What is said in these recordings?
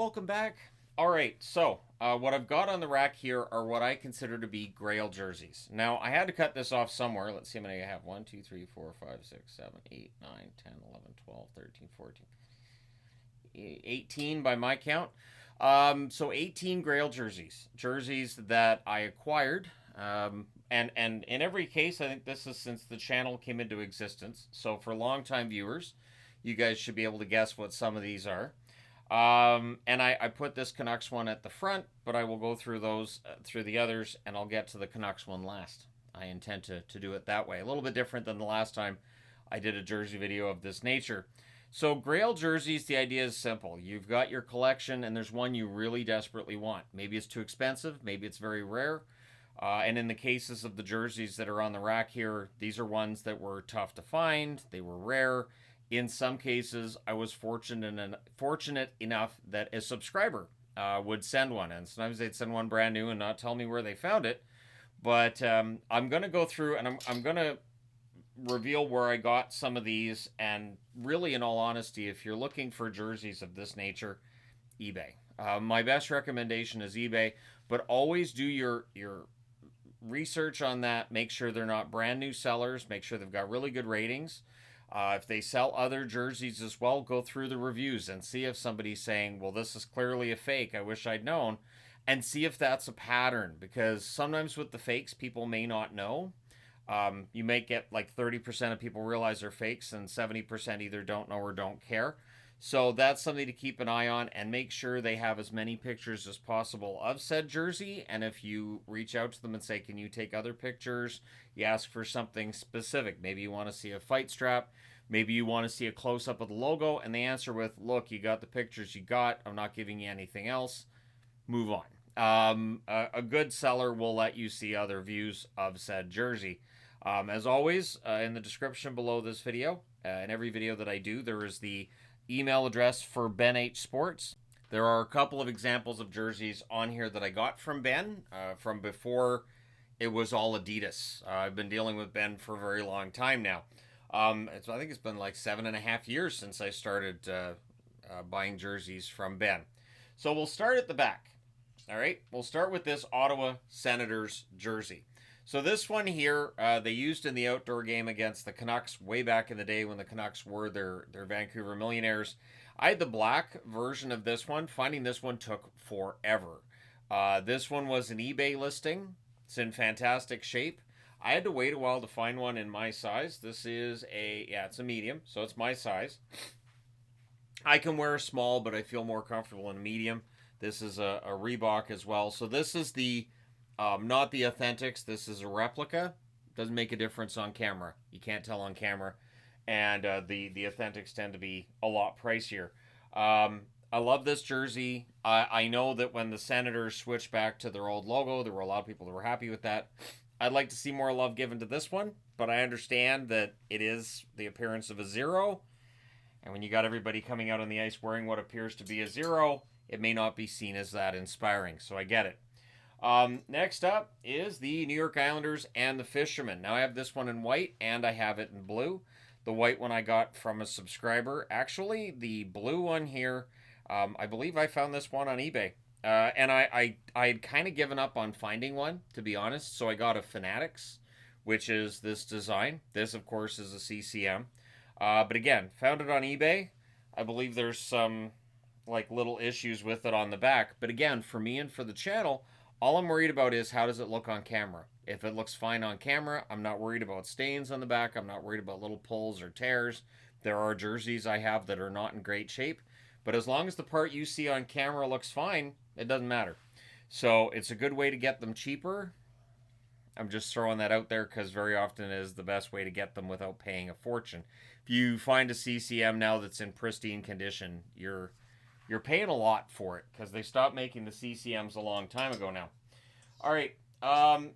Welcome back. All right, so what I've got on the rack here are what I consider to be Grail jerseys. Now, I had to cut this off somewhere. Let's see how many I have. 1, 2, 3, 4, 5, 6, 7, 8, 9, 10, 11, 12, 13, 14, 18 by my count. So 18 Grail jerseys. Jerseys that I acquired. And in every case, I think this is since the channel came into existence. So for longtime viewers, you guys should be able to guess what some of these are. And I put this Canucks one at the front, but I will go through those, through the others, and I'll get to the Canucks one last. I intend to do it that way. A little bit different than the last time I did a jersey video of this nature. So Grail jerseys, the idea is simple. You've got your collection, and there's one you really desperately want. Maybe it's too expensive, maybe it's very rare. And in the cases of the jerseys that are on the rack here, these are ones that were tough to find, they were rare. In some cases, I was fortunate enough that a subscriber would send one, and sometimes they'd send one brand new and not tell me where they found it. But I'm going to go through and I'm going to reveal where I got some of these. And really, in all honesty, if you're looking for jerseys of this nature, eBay. My best recommendation is eBay, but always do your research on that. Make sure they're not brand new sellers. Make sure they've got really good ratings. If they sell other jerseys as well, go through the reviews and see if somebody's saying, well, this is clearly a fake, I wish I'd known, and see if that's a pattern, because sometimes with the fakes, people may not know. You may get like 30% of people realize they're fakes, and 70% either don't know or don't care. So that's something to keep an eye on, and make sure they have as many pictures as possible of said jersey. And if you reach out to them and say, can you take other pictures, you ask for something specific. Maybe you want to see a fight strap. Maybe you want to see a close-up of the logo, and they answer with, look, you got the pictures you got. I'm not giving you anything else. Move on. A good seller will let you see other views of said jersey. As always, in the description below this video, in every video that I do, there is the email address for Ben H Sports. There are a couple of examples of jerseys on here that I got from Ben from before it was all Adidas. I've been dealing with Ben for a very long time now. I think it's been like 7.5 years since I started buying jerseys from Ben. So we'll start at the back. All right, we'll start with this Ottawa Senators jersey. So this one here, they used in the outdoor game against the Canucks way back in the day when the Canucks were their Vancouver Millionaires. I had the black version of this one. Finding this one took forever. This one was an eBay listing. It's in fantastic shape. I had to wait a while to find one in my size. This is it's a medium, so it's my size. I can wear a small, but I feel more comfortable in a medium. This is a Reebok as well. So this is the not the Authentics. This is a replica. Doesn't make a difference on camera. You can't tell on camera. And the Authentics tend to be a lot pricier. I love this jersey. I know that when the Senators switched back to their old logo, there were a lot of people that were happy with that. I'd like to see more love given to this one, but I understand that it is the appearance of a zero. And when you got everybody coming out on the ice wearing what appears to be a zero, it may not be seen as that inspiring. So I get it. Next up is the New York Islanders and the Fisherman. Now I have this one in white and I have it in blue. The white one I got from a subscriber. Actually, the blue one here, I believe I found this one on eBay. And I had kind of given up on finding one, to be honest. So I got a Fanatics, which is this design. This, of course, is a CCM. But again, found it on eBay. I believe there's some like little issues with it on the back. But again, for me and for the channel, all I'm worried about is how does it look on camera. If it looks fine on camera, I'm not worried about stains on the back. I'm not worried about little pulls or tears. There are jerseys I have that are not in great shape. But as long as the part you see on camera looks fine, it doesn't matter. So it's a good way to get them cheaper. I'm just throwing that out there because very often it is the best way to get them without paying a fortune. If you find a CCM now that's in pristine condition, you're paying a lot for it because they stopped making the CCMs a long time ago now. All right,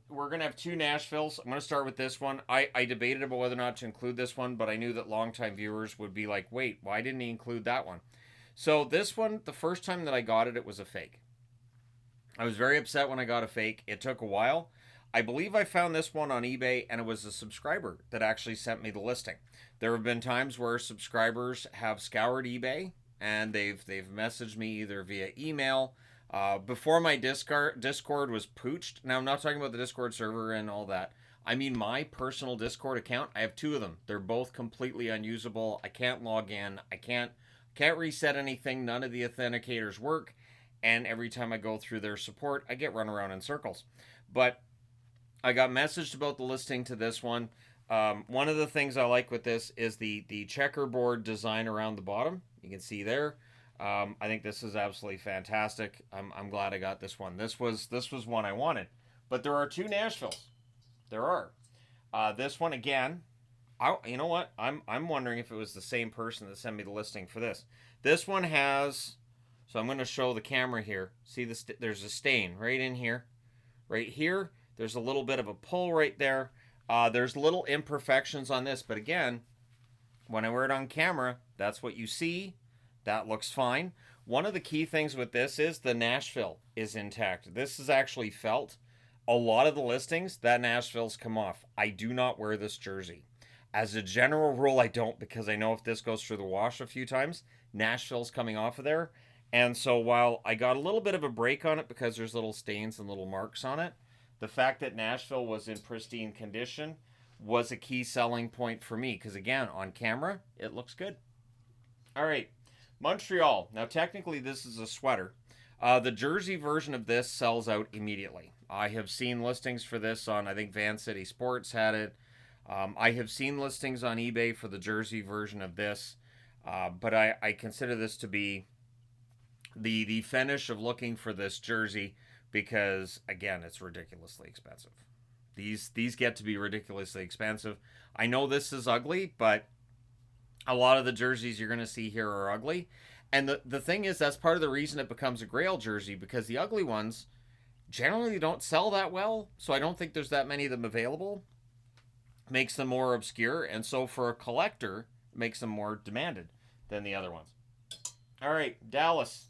we're going to have two Nashvilles. I'm going to start with this one. I debated about whether or not to include this one, but I knew that longtime viewers would be like, wait, why didn't he include that one? So this one, the first time that I got it, it was a fake. I was very upset when I got a fake. It took a while. I believe I found this one on eBay, and it was a subscriber that actually sent me the listing. There have been times where subscribers have scoured eBay and they've messaged me either via email. Before my Discord was pooched. Now, I'm not talking about the Discord server and all that. I mean my personal Discord account. I have two of them. They're both completely unusable. I can't log in. I can't reset anything. None of the authenticators work. And every time I go through their support, I get run around in circles. But I got messaged about the listing to this one. One of the things I like with this is the checkerboard design around the bottom. You can see there. I think this is absolutely fantastic. I'm glad I got this one. This was one I wanted. But there are two Nashvilles. There are. This one again. You know what? I'm wondering if it was the same person that sent me the listing for this. This one has. So I'm going to show the camera here. See this? There's a stain right in here, right here. There's a little bit of a pull right there. There's little imperfections on this, but again, when I wear it on camera, that's what you see. That looks fine. One of the key things with this is the Nashville is intact. This is actually felt. A lot of the listings, that Nashville's come off. I do not wear this jersey. As a general rule, I don't, because I know if this goes through the wash a few times, Nashville's coming off of there. And so while I got a little bit of a break on it because there's little stains and little marks on it, the fact that Nashville was in pristine condition was a key selling point for me. Because again, on camera, it looks good. All right, Montreal. Now technically this is a sweater. The jersey version of this sells out immediately. I have seen listings for this on, I think Van City Sports had it. I have seen listings on eBay for the jersey version of this. But I consider this to be the finish of looking for this jersey because, again, it's ridiculously expensive. These get to be ridiculously expensive. I know this is ugly, but a lot of the jerseys you're going to see here are ugly. And the thing is, that's part of the reason it becomes a Grail jersey, because the ugly ones generally don't sell that well. So I don't think there's that many of them available. Makes them more obscure. And so for a collector, makes them more demanded than the other ones. All right, Dallas.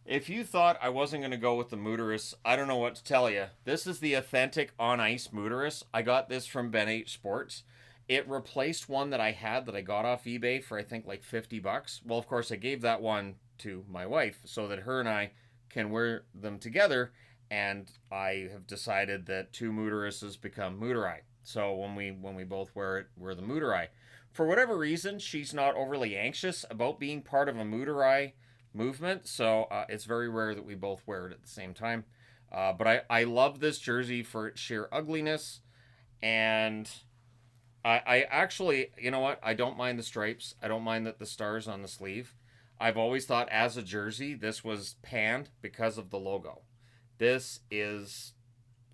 If you thought I wasn't going to go with the mooterus, I don't know what to tell you. This is the authentic on-ice mooterus. I got this from Ben H Sports. It replaced one that I had that I got off eBay for, I think, like $50. Well, of course, I gave that one to my wife so that her and I can wear them together. And I have decided that two mooteruses become mooteri. So when we both wear it, we're the mooteri. For whatever reason, she's not overly anxious about being part of a mooteri movement, so it's very rare that we both wear it at the same time. But I love this jersey for its sheer ugliness, and I actually, you know what? I don't mind the stripes. I don't mind that the stars on the sleeve. I've always thought as a jersey, this was panned because of the logo. This is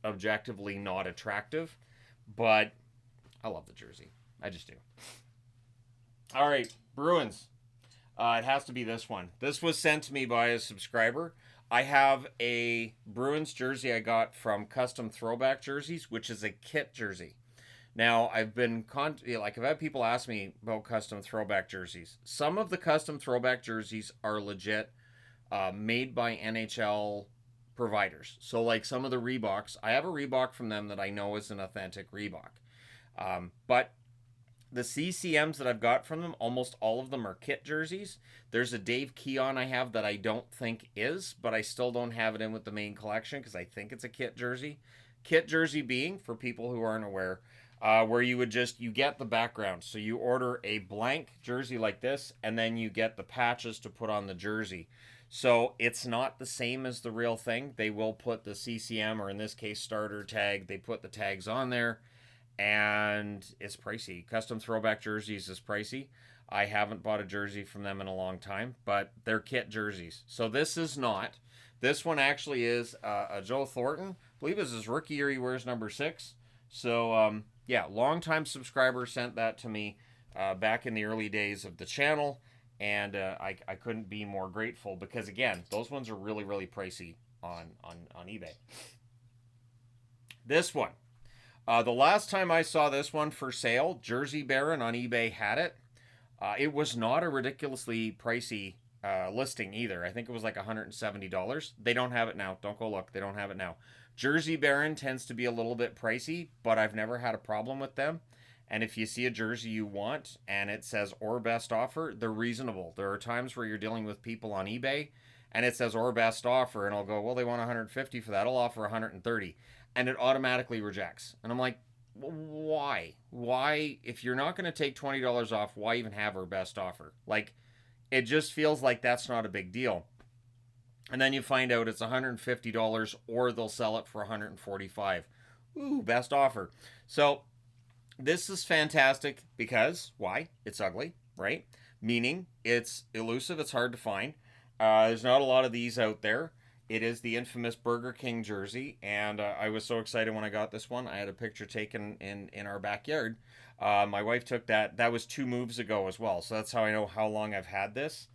objectively not attractive, but I love the jersey. I just do. All right, Bruins. It has to be this one. This was sent to me by a subscriber. I have a Bruins jersey I got from Custom Throwback Jerseys, which is a kit jersey. Now, I've had people ask me about custom throwback jerseys. Some of the custom throwback jerseys are legit made by NHL providers. So, like some of the Reeboks, I have a Reebok from them that I know is an authentic Reebok. But the CCMs that I've got from them, almost all of them are kit jerseys. There's a Dave Keon I have that I don't think is, but I still don't have it in with the main collection because I think it's a kit jersey. Kit jersey being, for people who aren't aware, where you get the background. So you order a blank jersey like this, and then you get the patches to put on the jersey. So it's not the same as the real thing. They will put the CCM, or in this case, starter tag. They put the tags on there. And it's pricey. Custom throwback jerseys is pricey. I haven't bought a jersey from them in a long time, but they're kit jerseys. So this is not. This one actually is a Joe Thornton. I believe it's his rookie year. He wears number 6. So, yeah, longtime subscriber sent that to me back in the early days of the channel. And I couldn't be more grateful because, again, those ones are really, really pricey on eBay. This one. The last time I saw this one for sale, Jersey Baron on eBay had it. It was not a ridiculously pricey listing either. I think it was like $170. They don't have it now. Don't go look. They don't have it now. Jersey Baron tends to be a little bit pricey, but I've never had a problem with them. And if you see a jersey you want and it says or best offer, they're reasonable. There are times where you're dealing with people on eBay and it says or best offer, and I'll go, well, they want 150 for that. I'll offer 130, and it automatically rejects. And I'm like, why? Why? If you're not going to take $20 off, why even have our best offer? Like, it just feels like that's not a big deal. And then you find out it's $150 or they'll sell it for $145. Ooh, best offer. So this is fantastic because why? It's ugly, right? Meaning it's elusive, it's hard to find. There's not a lot of these out there. It is the infamous Burger King jersey, and I was so excited when I got this one. I had a picture taken in our backyard. My wife took that. That was 2 moves ago as well, so that's how I know how long I've had this.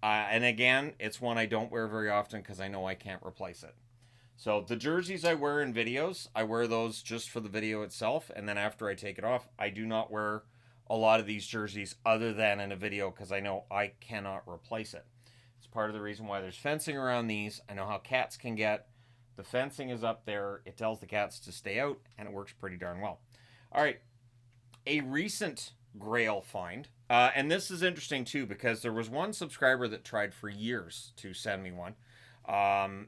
And again, it's one I don't wear very often because I know I can't replace it. So the jerseys I wear in videos, I wear those just for the video itself, and then after I take it off, I do not wear a lot of these jerseys other than in a video because I know I cannot replace it. It's part of the reason why there's fencing around these. I know how cats can get. The fencing is up there. It tells the cats to stay out, and it works pretty darn well. All right, a recent Grail find. And this is interesting too because there was one subscriber that tried for years to send me one. And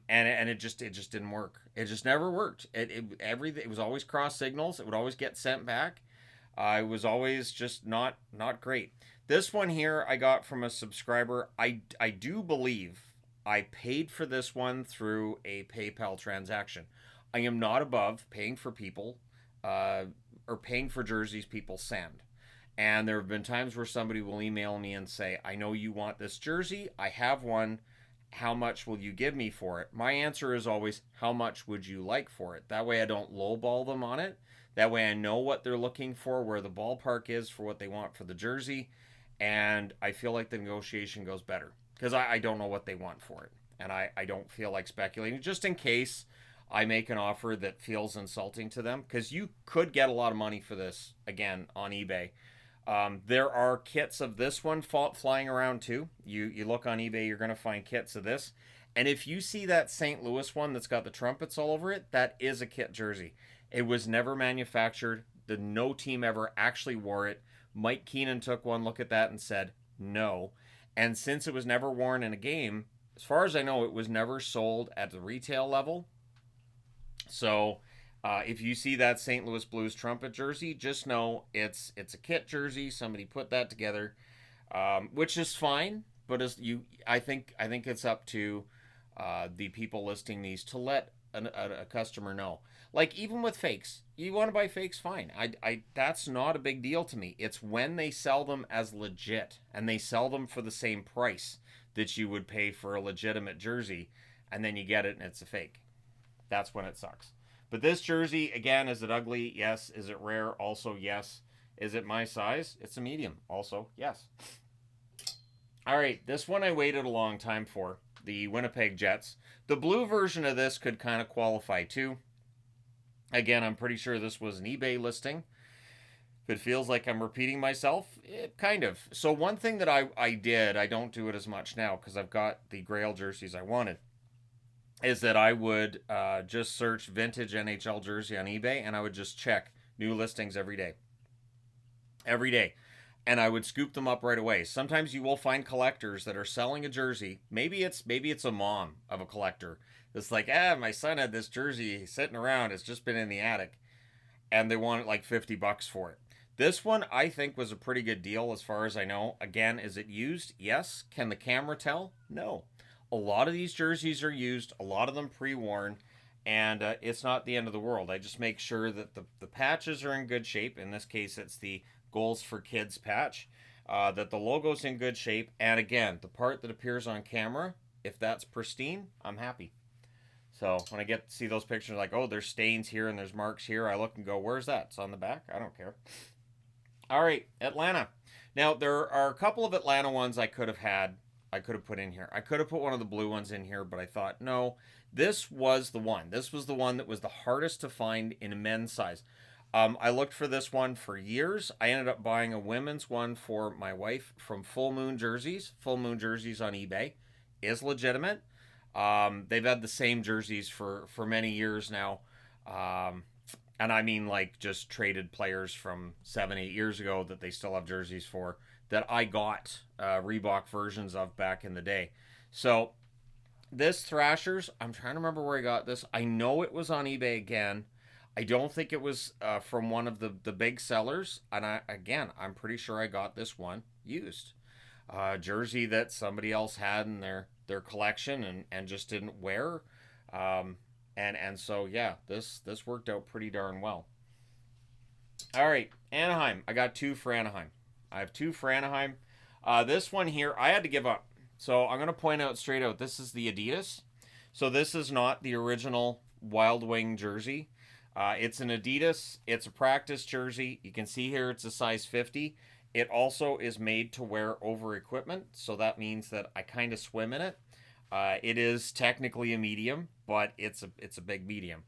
it just didn't work. It just never worked. It was always cross signals. It would always get sent back. It was always just not great. This one here I got from a subscriber. I do believe I paid for this one through a PayPal transaction. I am not above paying for people or paying for jerseys people send. And there have been times where somebody will email me and say, I know you want this jersey. I have one. How much will you give me for it? My answer is always, how much would you like for it? That way I don't lowball them on it. That way I know what they're looking for, where the ballpark is for what they want for the jersey. And I feel like the negotiation goes better because I don't know what they want for it. And I don't feel like speculating just in case I make an offer that feels insulting to them, because you could get a lot of money for this, again, on eBay. There are kits of this one flying around too. You look on eBay, you're going to find kits of this. And if you see that St. Louis one that's got the trumpets all over it, that is a kit jersey. It was never manufactured. No team ever actually wore it. Mike Keenan took one look at that and said no. And since it was never worn in a game, as far as I know, it was never sold at the retail level. So if you see that St. Louis Blues trumpet jersey, just know it's a kit jersey. Somebody put that together, which is fine. But I think it's up to the people listing these to let a customer know. Like even with fakes, you want to buy fakes, fine. That's not a big deal to me. It's when they sell them as legit and they sell them for the same price that you would pay for a legitimate jersey, and then you get it and it's a fake. That's when it sucks. But this jersey, again, is it ugly? Yes. Is it rare? Also, yes. Is it my size? It's a medium. Also, yes. All right, this one I waited a long time for. The Winnipeg Jets. The blue version of this could kind of qualify too. Again, I'm pretty sure this was an eBay listing. If it feels like I'm repeating myself, kind of. So one thing that I did, I don't do it as much now because I've got the Grail jerseys I wanted, is that I would just search vintage NHL jersey on eBay and I would just check new listings every day. Every day. And I would scoop them up right away. Sometimes you will find collectors that are selling a jersey. Maybe it's a mom of a collector. It's like, my son had this jersey sitting around. It's just been in the attic. And they want like $50 for it. This one I think was a pretty good deal as far as I know. Again, is it used? Yes. Can the camera tell? No. A lot of these jerseys are used. A lot of them pre-worn. And it's not the end of the world. I just make sure that the patches are in good shape. In this case, it's the Goals for Kids patch. That the logo's in good shape. And again, the part that appears on camera, if that's pristine, I'm happy. So when I get to see those pictures, like, oh, there's stains here and there's marks here, I look and go, where's that? It's on the back. I don't care. All right, Atlanta. Now, there are a couple of Atlanta ones I could have put in here. I could have put one of the blue ones in here, but I thought, no, this was the one. This was the one that was the hardest to find in a men's size. I looked for this one for years. I ended up buying a women's one for my wife from Full Moon Jerseys. Full Moon Jerseys on eBay is legitimate. They've had the same jerseys for many years now. And I mean like just traded players from 7, 8 years ago that they still have jerseys for that I got Reebok versions of back in the day. So this Thrashers, I'm trying to remember where I got this. I know it was on eBay again. I don't think it was from one of the big sellers. And I'm pretty sure I got this one used. Jersey that somebody else had in their collection and just didn't wear. And so yeah, this worked out pretty darn well. All right, Anaheim. I got two for Anaheim. I have two for Anaheim. This one here, I had to give up. So I'm going to point out straight out, this is the Adidas. So this is not the original Wild Wing jersey. It's an Adidas. It's a practice jersey. You can see here it's a size 50. It also is made to wear over equipment. So that means that I kind of swim in it. It is technically a medium, but it's a big medium.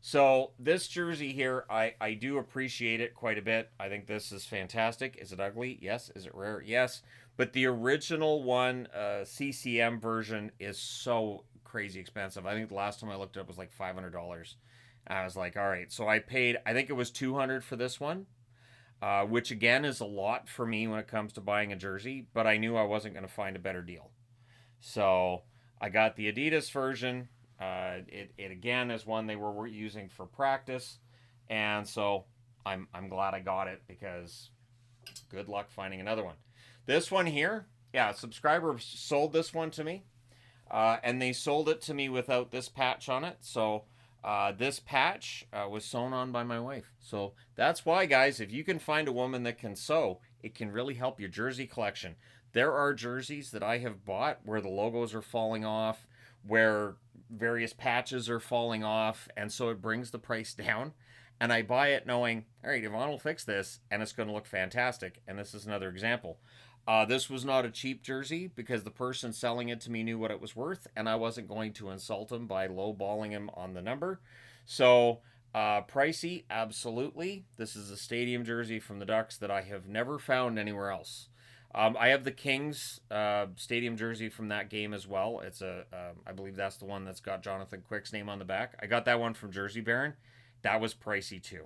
So this jersey here, I do appreciate it quite a bit. I think this is fantastic. Is it ugly? Yes. Is it rare? Yes. But the original one, CCM version, is so crazy expensive. I think the last time I looked it up was like $500. I was like, all right. So I paid, I think it was $200 for this one, which again is a lot for me when it comes to buying a jersey, but I knew I wasn't going to find a better deal. So I got the Adidas version. It again is one they were using for practice, and so I'm glad I got it because good luck finding another one. This one here, yeah, a subscriber sold this one to me, and they sold it to me without this patch on it. So this patch was sewn on by my wife. So that's why, guys, if you can find a woman that can sew, it can really help your jersey collection. There are jerseys that I have bought where the logos are falling off, where various patches are falling off, and so it brings the price down. And I buy it knowing, all right, Yvonne will fix this, and it's going to look fantastic. And this is another example. This was not a cheap jersey because the person selling it to me knew what it was worth, and I wasn't going to insult him by lowballing him on the number. So pricey, absolutely. This is a stadium jersey from the Ducks that I have never found anywhere else. I have the Kings stadium jersey from that game as well. It's I believe that's the one that's got Jonathan Quick's name on the back. I got that one from Jersey Baron. That was pricey too.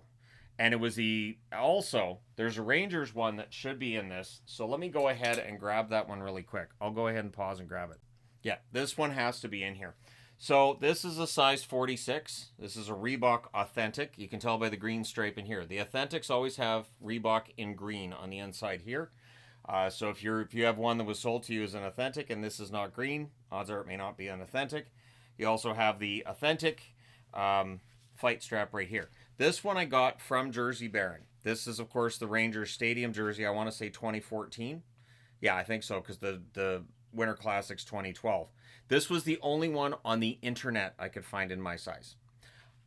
And it was there's a Rangers one that should be in this. So let me go ahead and grab that one really quick. I'll go ahead and pause and grab it. Yeah, this one has to be in here. So this is a size 46. This is a Reebok Authentic. You can tell by the green stripe in here. The Authentics always have Reebok in green on the inside here. So if you have one that was sold to you as an authentic and this is not green, odds are it may not be an authentic. You also have the authentic fight strap right here. This one I got from Jersey Baron. This is, of course, the Rangers Stadium jersey. I want to say 2014. Yeah, I think so, because the Winter Classics 2012. This was the only one on the internet I could find in my size.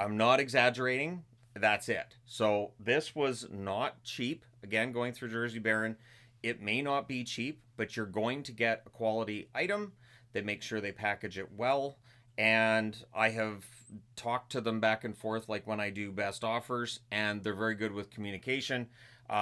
I'm not exaggerating. That's it. So this was not cheap. Again, going through Jersey Baron. It may not be cheap, but you're going to get a quality item. They make sure they package it well. And I have talked to them back and forth like when I do best offers, and they're very good with communication.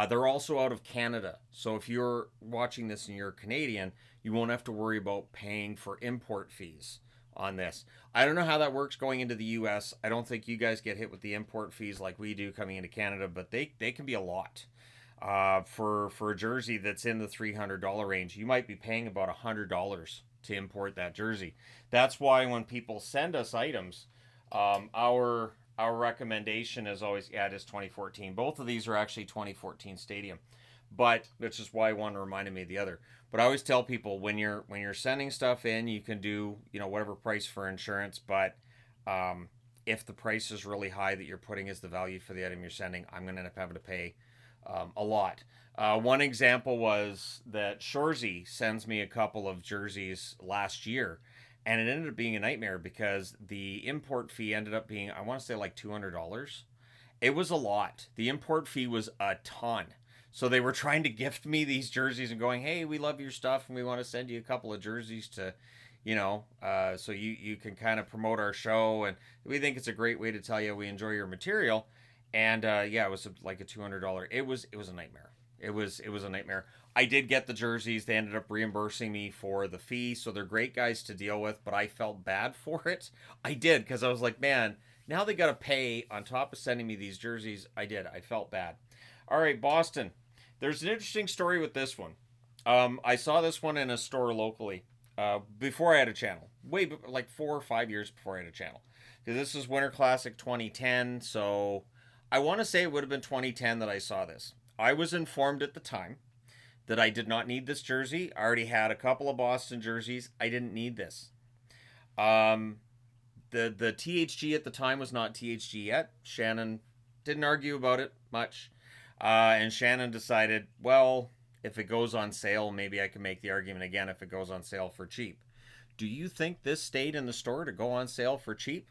They're also out of Canada. So if you're watching this and you're Canadian, you won't have to worry about paying for import fees on this. I don't know how that works going into the US. I don't think you guys get hit with the import fees like we do coming into Canada, but they can be a lot. For a jersey that's in the $300 range, you might be paying about $100 to import that jersey. That's why when people send us items, our recommendation is always, yeah, it is 2014. Both of these are actually 2014 Stadium, but which is why one reminded me of the other. But I always tell people when you're sending stuff in, you can do whatever price for insurance, but if the price is really high that you're putting as the value for the item you're sending, I'm going to end up having to pay a lot. One example was that Shorzy sends me a couple of jerseys last year, and it ended up being a nightmare because the import fee ended up being, I want to say like $200. It was a lot. The import fee was a ton. So they were trying to gift me these jerseys and going, hey, we love your stuff and we want to send you a couple of jerseys to, so you can kind of promote our show, and we think it's a great way to tell you we enjoy your material. And yeah, it was like a $200. It was a nightmare. It was a nightmare. I did get the jerseys. They ended up reimbursing me for the fee, so they're great guys to deal with. But I felt bad for it. I did, because I was like, man, Now they got to pay on top of sending me these jerseys. I did. I felt bad. All right, Boston. There's an interesting story with this one. I saw this one in a store locally before I had a channel. Like 4 or 5 years before I had a channel. Because this is Winter Classic 2010. So I want to say it would have been 2010 that I saw this. I was informed at the time that I did not need this jersey. I already had a couple of Boston jerseys. I didn't need this. The THG at the time was not THG yet. Shannon didn't argue about it much. And Shannon decided, well, if it goes on sale, maybe I can make the argument again if it goes on sale for cheap. Do you think this stayed in the store to go on sale for cheap?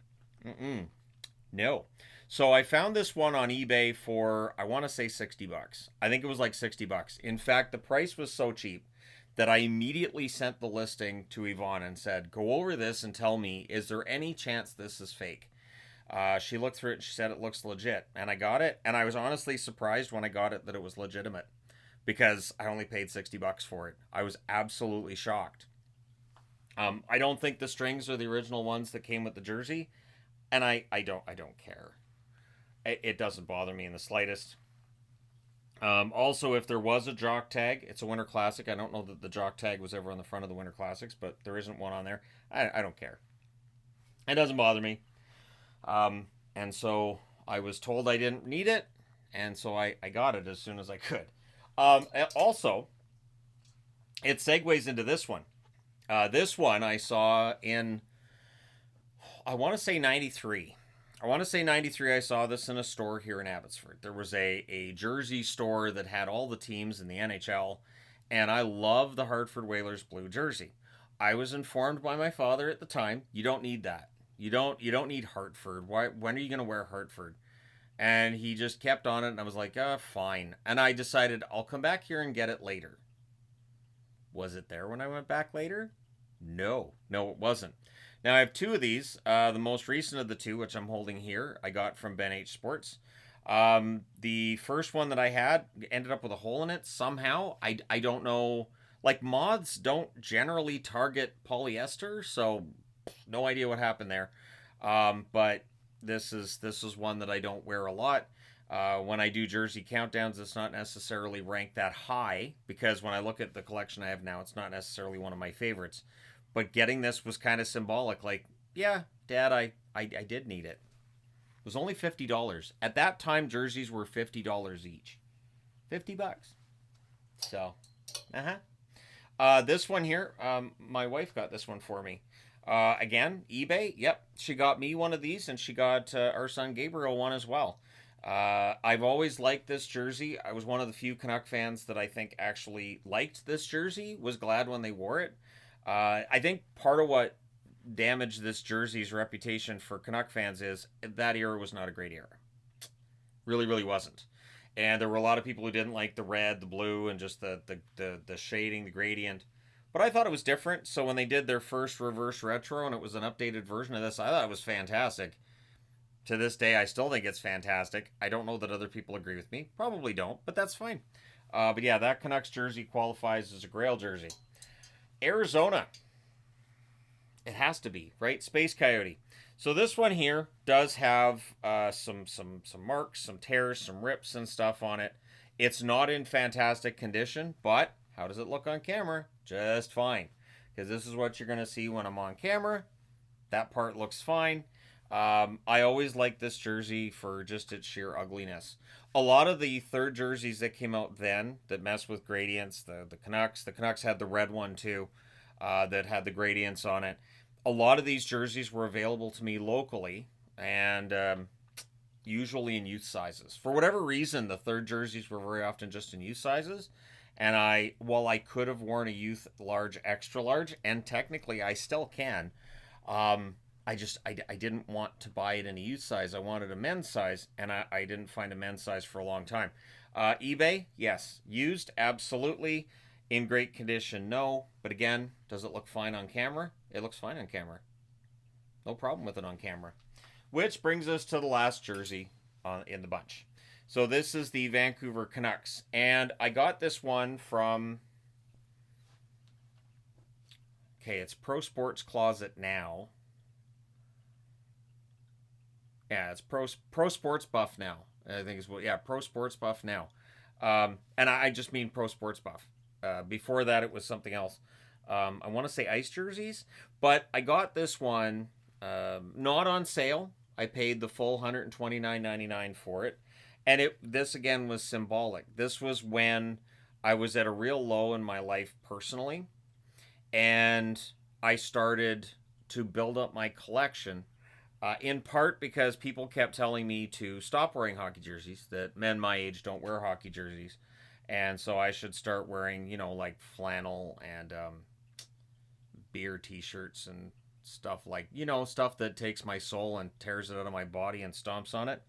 No. So I found this one on eBay for, I want to say $60. I think it was like $60. In fact, the price was so cheap that I immediately sent the listing to Yvonne and said, go over this and tell me, is there any chance this is fake? She looked through it and she said it looks legit. And I got it. And I was honestly surprised when I got it that it was legitimate because I only paid $60 for it. I was absolutely shocked. I don't think the strings are the original ones that came with the jersey. And I don't care. It doesn't bother me in the slightest. Also, if there was a jock tag, it's a Winter Classic. I don't know that the jock tag was ever on the front of the Winter Classics, but there isn't one on there. I don't care. It doesn't bother me. And so I was told I didn't need it, and so I got it as soon as I could. Also, it segues into this one. This one I saw in, I want to say 93. I saw this in a store here in Abbotsford. There was a jersey store that had all the teams in the NHL, and I love the Hartford Whalers blue jersey. I was informed by my father at the time, you don't need that. You don't need Hartford. When are you going to wear Hartford? And he just kept on it, and I was like, fine. And I decided I'll come back here and get it later. Was it there when I went back later? No, it wasn't. Now, I have two of these. The most recent of the two, which I'm holding here, I got from Ben H. Sports. The first one that I had ended up with a hole in it somehow. I don't know. Like, moths don't generally target polyester, so no idea what happened there. But this is one that I don't wear a lot. When I do jersey countdowns, it's not necessarily ranked that high, because when I look at the collection I have now, it's not necessarily one of my favorites. But getting this was kind of symbolic. Like, yeah, Dad, I did need it. It was only $50. At that time, jerseys were $50 each. $50. So, this one here, my wife got this one for me. Again, eBay. Yep, she got me one of these, and she got our son Gabriel one as well. I've always liked this jersey. I was one of the few Canuck fans that I think actually liked this jersey, was glad when they wore it. I think part of what damaged this jersey's reputation for Canuck fans is that era was not a great era. Really, really wasn't. And there were a lot of people who didn't like the red, the blue, and just the shading, the gradient. But I thought it was different. So when they did their first reverse retro and it was an updated version of this, I thought it was fantastic. To this day, I still think it's fantastic. I don't know that other people agree with me. Probably don't, but that's fine. But yeah, that Canucks jersey qualifies as a Grail jersey. Arizona. It has to be, right? Space Coyote. So this one here does have some marks, some tears, some rips and stuff on it. It's not in fantastic condition, but how does it look on camera? Just fine. Because this is what you're going to see when I'm on camera. That part looks fine. I always liked this jersey for just its sheer ugliness. A lot of the third jerseys that came out then that mess with gradients, the Canucks had the red one too, that had the gradients on it. A lot of these jerseys were available to me locally, and usually in youth sizes. For whatever reason, the third jerseys were very often just in youth sizes. And while I could have worn a youth large, extra large, and technically I still can, I didn't want to buy it in a youth size. I wanted a men's size, and I didn't find a men's size for a long time. eBay, yes. Used, absolutely. In great condition, no. But again, does it look fine on camera? It looks fine on camera. No problem with it on camera. Which brings us to the last jersey in the bunch. So this is the Vancouver Canucks. And I got this one from... Okay, it's Pro Sports Closet now. Yeah, it's pro sports buff now. I think it's what. Yeah, pro sports buff now. And I just mean pro sports buff. Before that, it was something else. I want to say ice jerseys, but I got this one not on sale. I paid the full $129.99 for it, and this again was symbolic. This was when I was at a real low in my life personally, and I started to build up my collection. In part because people kept telling me to stop wearing hockey jerseys, that men my age don't wear hockey jerseys. And so I should start wearing, like flannel and beer t shirts and stuff like, stuff that takes my soul and tears it out of my body and stomps on it.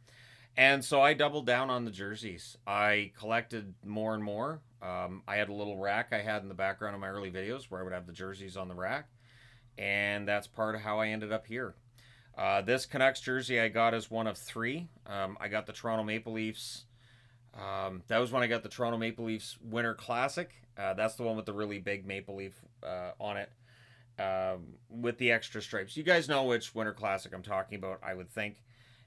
And so I doubled down on the jerseys. I collected more and more. I had a little rack I had in the background of my early videos where I would have the jerseys on the rack. And that's part of how I ended up here. This Canucks jersey I got as one of three. I got the Toronto Maple Leafs. That was when I got the Toronto Maple Leafs Winter Classic. That's the one with the really big maple leaf on it with the extra stripes. You guys know which Winter Classic I'm talking about, I would think.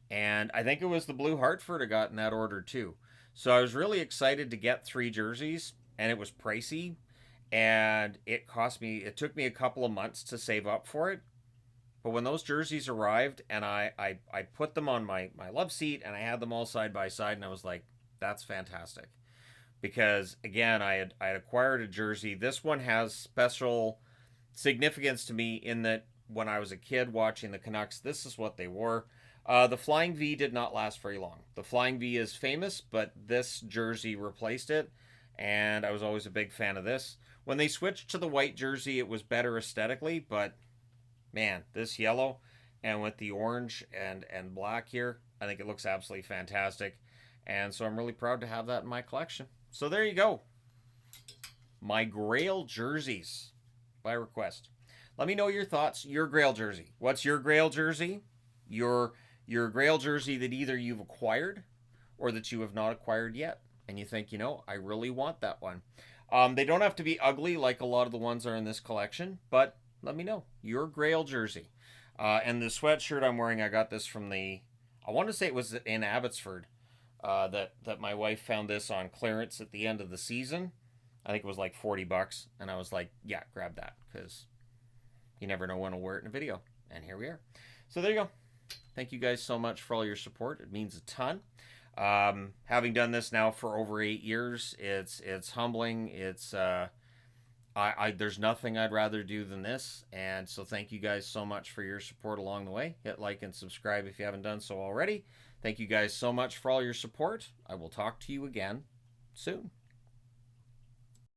And I think it was the Blue Hartford I got in that order too. So I was really excited to get three jerseys, and it was pricey. And it took me a couple of months to save up for it. But when those jerseys arrived and I put them on my love seat and I had them all side by side, and I was like, that's fantastic. Because again, I had acquired a jersey. This one has special significance to me in that when I was a kid watching the Canucks, this is what they wore. The Flying V did not last very long. The Flying V is famous, but this jersey replaced it, and I was always a big fan of this. When they switched to the white jersey, it was better aesthetically, but man, this yellow and with the orange and black here, I think it looks absolutely fantastic. And so I'm really proud to have that in my collection. So there you go. My Grail jerseys by request. Let me know your thoughts. Your Grail jersey. What's your Grail jersey? Your Grail jersey that either you've acquired or that you have not acquired yet. And you think, I really want that one. They don't have to be ugly like a lot of the ones are in this collection, but let me know your Grail jersey. And the sweatshirt I'm wearing, I got this from I want to say it was in Abbotsford, that my wife found this on clearance at the end of the season. I think it was like $40, and I was like, yeah, grab that, because you never know when I'll wear it in a video. And here we are. So there you go. Thank you guys so much for all your support. It means a ton. Having done this now for over 8 years, it's humbling. It's there's nothing I'd rather do than this, and so thank you guys so much for your support along the way. Hit like and subscribe if you haven't done so already. Thank you guys so much for all your support. I will talk to you again soon.